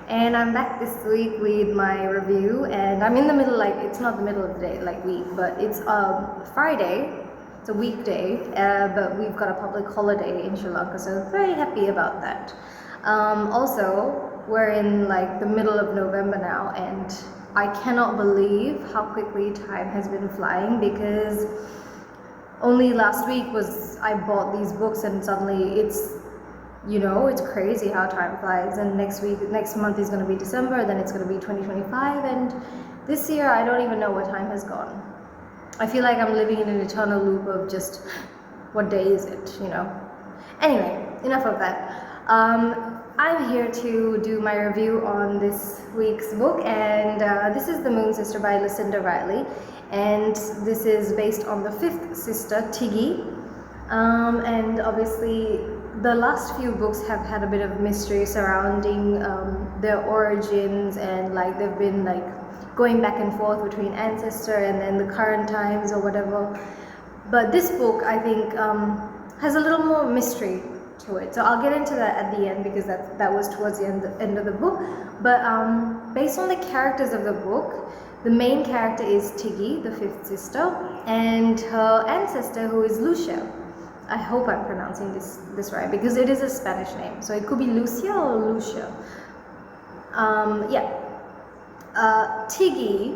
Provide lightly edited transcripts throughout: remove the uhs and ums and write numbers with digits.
And I'm back this week with my review, and I'm in the middle, like it's not the middle of the day, like week, but it's Friday. It's a weekday, but we've got a public holiday in Sri Lanka, so very happy about that. Also, we're in like the middle of November now, and I cannot believe how quickly time has been flying, because only last week was I bought these books, and suddenly it's crazy how time flies. And next month is going to be December, then it's going to be 2025, and this year I don't even know where time has gone. I feel like I'm living in an eternal loop of just what day is it, Anyway, enough of that. I'm here to do my review on this week's book, and this is The Moon Sister by Lucinda Riley, and this is based on the fifth sister, Tiggy. And obviously the last few books have had a bit of mystery surrounding their origins, and like they've been like going back and forth between ancestor and then the current times or whatever. But this book, I think, has a little more mystery to it, so I'll get into that at the end, because that was towards the end of the book. But based on the characters of the book, the main character is Tiggy, the fifth sister, and her ancestor, who is Lucia. I hope I'm pronouncing this right, because it is a Spanish name, so it could be Lucia or Lucia. Tiggy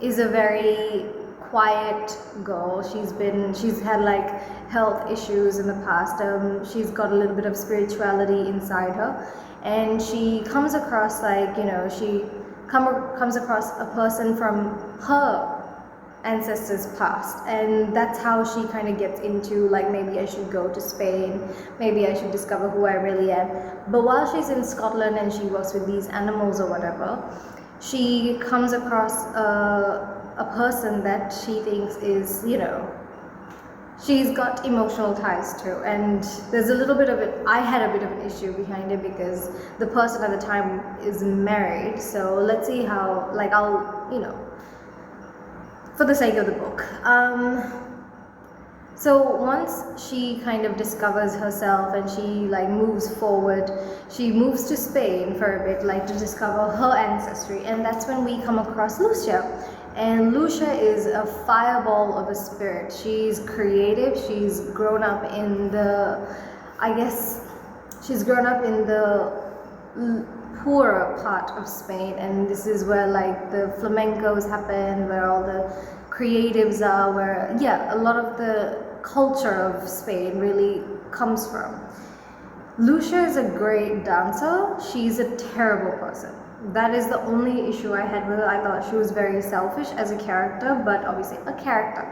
is a very quiet girl. She's had like health issues in the past. She's got a little bit of spirituality inside her, and she comes across comes across a person from her ancestors past, and that's how she kind of gets into like, maybe I should go to Spain, maybe I should discover who I really am. But while she's in Scotland and she works with these animals or whatever, she comes across a person that she thinks is, she's got emotional ties to, and there's a little bit of it. I had a bit of an issue behind it, because the person at the time is married. So let's see how, like, for the sake of the book. So once she kind of discovers herself and she like moves forward, she moves to Spain for a bit, like to discover her ancestry, and that's when we come across Lucia. And Lucia is a fireball of a spirit. She's creative. She's grown up in the poorer part of Spain, and this is where like the flamencos happen, where all the creatives are, where a lot of the culture of Spain really comes from. Lucia is a great dancer. She's a terrible person. That is the only issue I had with her. I thought she was very selfish as a character, but obviously a character.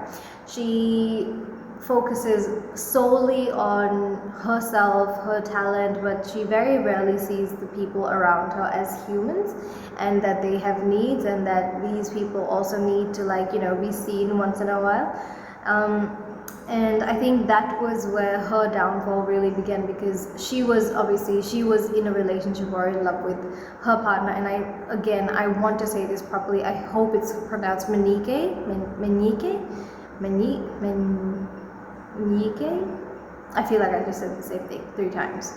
She focuses solely on herself, her talent, but she very rarely sees the people around her as humans, and that they have needs, and that these people also need to be seen once in a while. And I think that was where her downfall really began, because she was in a relationship or in love with her partner. And I want to say this properly. I hope it's pronounced Menike. I feel like I just said the same thing 3 times.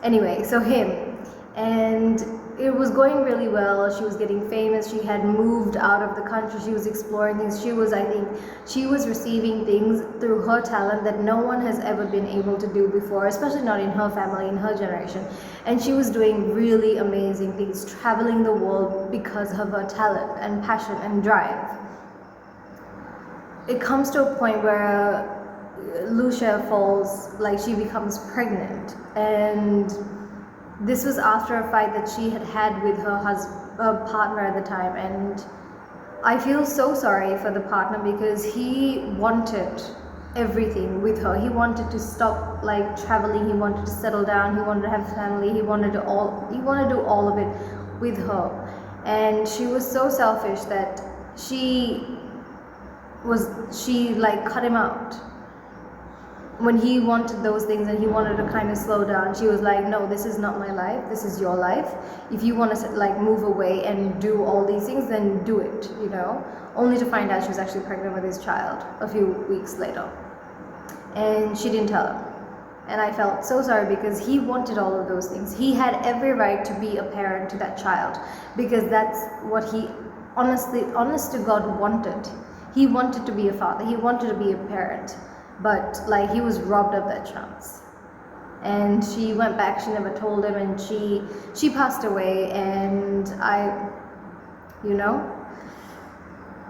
Anyway, so him, and it was going really well. She was getting famous. She had moved out of the country. She was exploring things. She was receiving things through her talent that no one has ever been able to do before, especially not in her family, in her generation. And she was doing really amazing things, traveling the world because of her talent and passion and drive. It comes to a point where Lucia she becomes pregnant, and this was after a fight that she had with her partner at the time. And I feel so sorry for the partner, because he wanted everything with her. He wanted to stop traveling, he wanted to settle down, he wanted to have family, he wanted to do all of it with her. And she was so selfish that she cut him out when he wanted those things, and he wanted to kind of slow down. She was like, no, this is not my life, this is your life. If you want to move away and do all these things, then do it, only to find out she was actually pregnant with his child a few weeks later, and she didn't tell him. And I felt so sorry because he wanted all of those things. He had every right to be a parent to that child because that's what he honest to God wanted. He wanted to be a father. He wanted to be a parent. But like he was robbed of that chance. And she went back, she never told him, and she passed away, and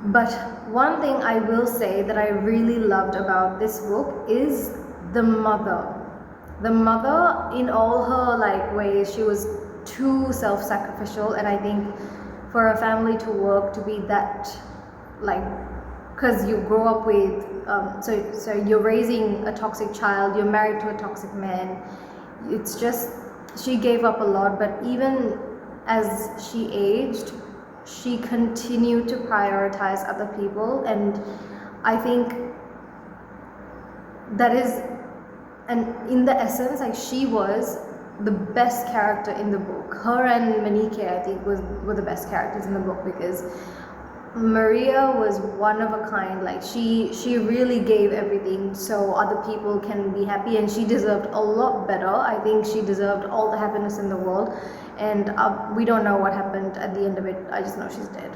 but one thing I will say that I really loved about this book is the mother. The mother, in all her like ways, she was too self-sacrificial, and I think for a family to work to be that, like, because you grow up with so you're raising a toxic child, you're married to a toxic man, it's just, she gave up a lot, but even as she aged, she continued to prioritize other people, and I think that is, and in the essence, like, she was the best character in the book. Her and Manike, I think, were the best characters in the book, because Maria was one of a kind. Like, she really gave everything so other people can be happy, and she deserved a lot better. I think she deserved all the happiness in the world, and we don't know what happened at the end of it. I just know she's dead.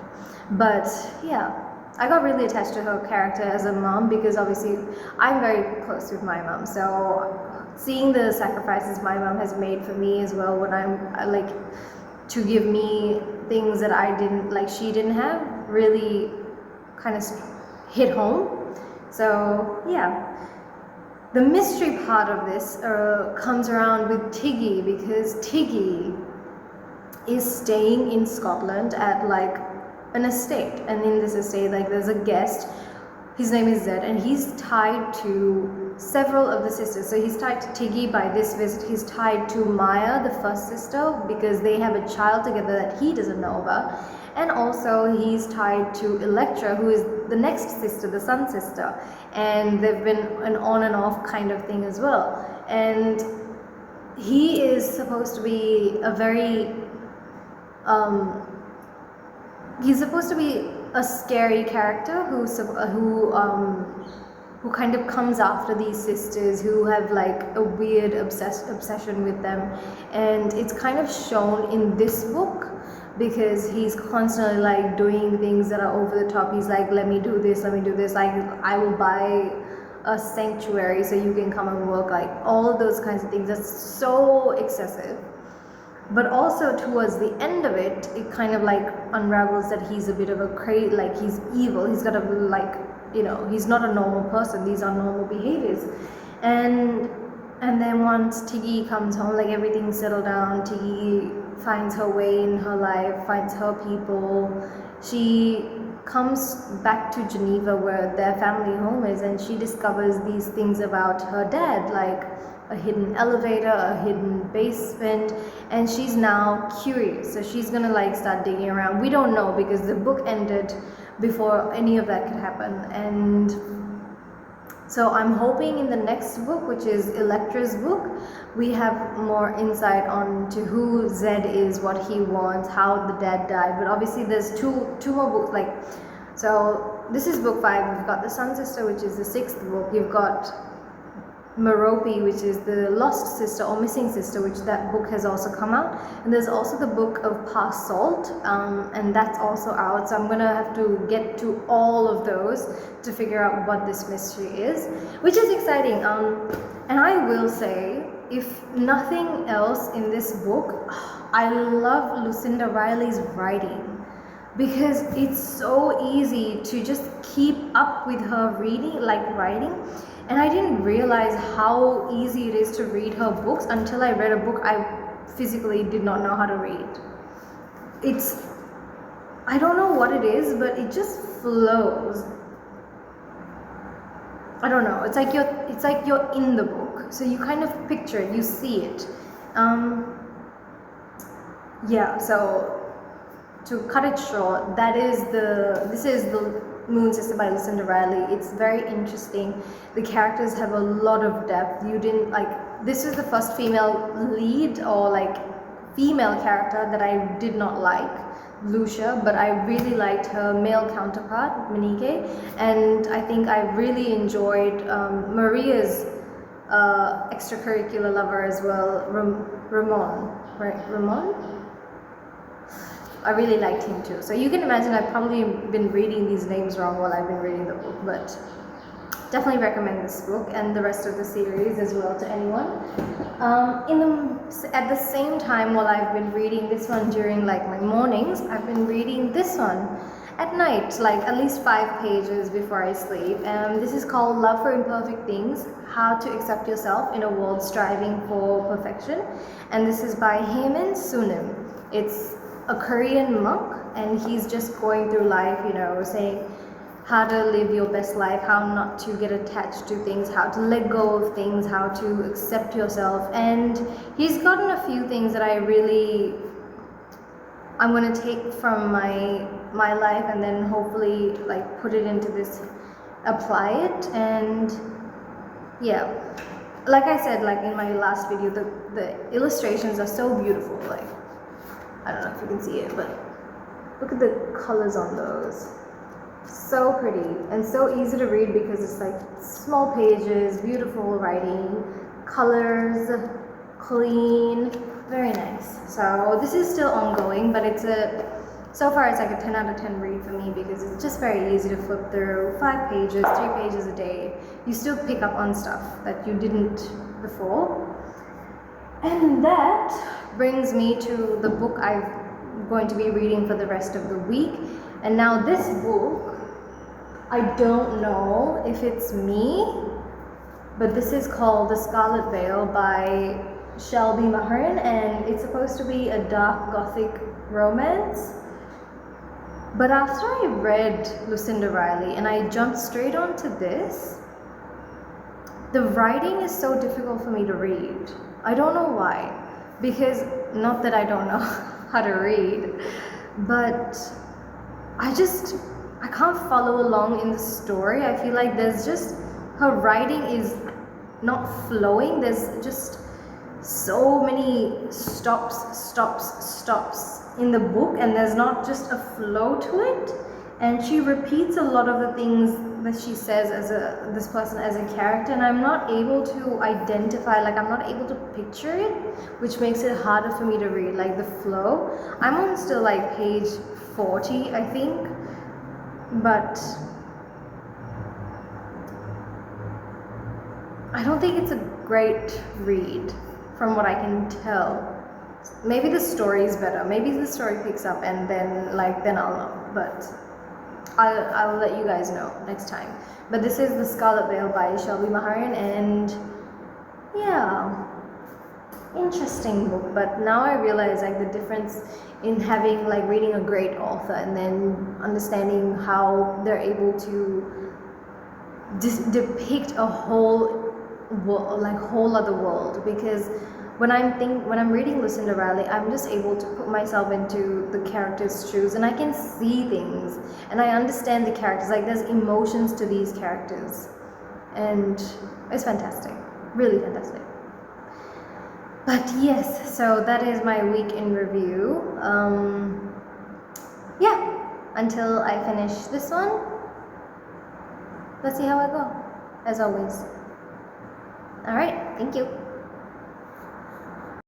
But yeah, I got really attached to her character as a mom, because obviously I'm very close with my mom, so seeing the sacrifices my mom has made for me as well, when I'm like, to give me things that I didn't, like, she didn't have, really kind of hit home. So yeah, the mystery part of this comes around with Tiggy, because Tiggy is staying in Scotland at like an estate, and in this estate, like, there's a guest, his name is Zed, and he's tied to several of the sisters. So he's tied to Tiggy by this visit, he's tied to Maya, the first sister, because they have a child together that he doesn't know about, and also he's tied to Electra, who is the next sister, the sun sister, and they've been an on and off kind of thing as well. And he is supposed to be a very he's supposed to be a scary character who kind of comes after these sisters who have like a weird obsession with them, and it's kind of shown in this book, because he's constantly like doing things that are over the top. He's like, let me do this, like, I will buy a sanctuary so you can come and work, like all of those kinds of things. That's so excessive. But also towards the end of it, it kind of like unravels that he's a bit of a like, he's evil, he's got a, like, he's not a normal person, these are normal behaviors. And then once Tiggy comes home, like, everything's settled down, Tiggy finds her way in her life, finds her people, she comes back to Geneva where their family home is, and she discovers these things about her dad, like a hidden elevator, a hidden basement, and she's now curious, so she's gonna like start digging around. We don't know, because the book ended before any of that could happen. And so I'm hoping in the next book, which is Electra's book, we have more insight on to who Zed is, what he wants, how the dad died. But obviously there's two more books, like, so this is book 5. We've got the Sun Sister, which is the 6th book. You've got Merope, which is the lost sister or missing sister, which that book has also come out, and there's also the book of Past Salt, and that's also out, so I'm gonna have to get to all of those to figure out what this mystery is, which is exciting. And I will say, if nothing else in this book, I love Lucinda Riley's writing, because it's so easy to just keep up with her writing. And I didn't realize how easy it is to read her books until I read a book I physically did not know how to read. I don't know what it is, but it just flows. I don't know. It's like you're in the book, so you kind of picture it, you see it. Yeah. So to cut it short, this is the Moon Sister by Lucinda Riley. It's very interesting. The characters have a lot of depth. This is the first female lead, or like female character, that I did not like, Lucia, but I really liked her male counterpart, Manike, and I think I really enjoyed Maria's extracurricular lover as well, Ramon, right? Ramon? I really liked him too. So you can imagine I've probably been reading these names wrong while I've been reading the book, but definitely recommend this book and the rest of the series as well to anyone. At the same time, while I've been reading this one during like my mornings, I've been reading this one at night, like at least 5 pages before I sleep. This is called Love for Imperfect Things: How to Accept Yourself in a World Striving for Perfection. And this is by Heyman Sunim. It's a Korean monk, and he's just going through life, you know, saying how to live your best life, how not to get attached to things, how to let go of things, how to accept yourself. And he's gotten a few things that I'm going to take from my life, and then hopefully like put it into this, apply it. And yeah, like I said, like in my last video, the illustrations are so beautiful. Like, I don't know if you can see it, but look at the colors on those. So pretty and so easy to read because it's like small pages, beautiful writing, colors, clean, very nice. So this is still ongoing, but so far it's like a 10 out of 10 read for me because it's just very easy to flip through. 5 pages, 3 pages a day. You still pick up on stuff that you didn't before. And that brings me to the book I'm going to be reading for the rest of the week. And now this book, I don't know if it's me, but this is called The Scarlet Veil by Shelby Maharan, and it's supposed to be a dark gothic romance. But after I read Lucinda Riley and I jumped straight onto this, the writing is so difficult for me to read. I don't know why, because not that I don't know how to read, but I can't follow along in the story. I feel like her writing is not flowing. There's just so many stops in the book, and there's not just a flow to it. And she repeats a lot of the things that she says this person as a character, and I'm not able to identify, like I'm not able to picture it, which makes it harder for me to read, like the flow. I'm on still like page 40, I think, but I don't think it's a great read from what I can tell. Maybe the story is better. Maybe the story picks up and then I'll know, but I'll let you guys know next time. But this is The Scarlet Veil by Shelby Maharan, and yeah, interesting book. But now I realize like the difference in having like reading a great author and then understanding how they're able to depict a whole other world. Because when I'm reading Lucinda Riley, I'm just able to put myself into the character's shoes, and I can see things and I understand the characters. Like there's emotions to these characters, and it's fantastic, really fantastic. But yes, so that is my week in review. Yeah, until I finish this one, let's see how I go, as always. All right, thank you.